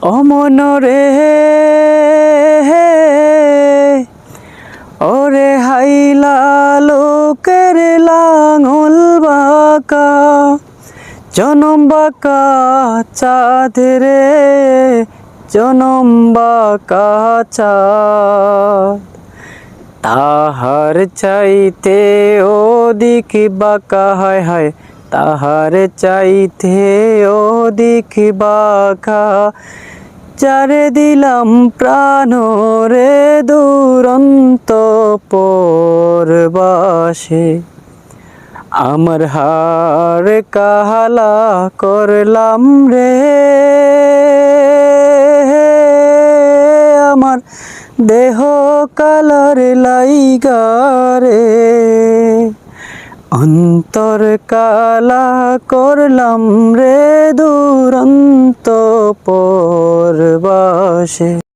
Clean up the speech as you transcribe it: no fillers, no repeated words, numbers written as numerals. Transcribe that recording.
অমন রে ওরে হাইলা লোকের লাঙল বাঁকা জনম বাঁকা চাঁদ রে জনম বাঁকা চাঁদ তাহার চাইতে ওদিক বাঁকা হায় হায় তাহার চাইতে ওদিক বাঁকা যারে দিলাম প্রাণ রে দুরন্ত পরবাসে আমার হার কাহালা করলাম রে আমার দেহ কালার লাইগারে অন্তর কালা করলাম রে দুরন্ত পরবাসে।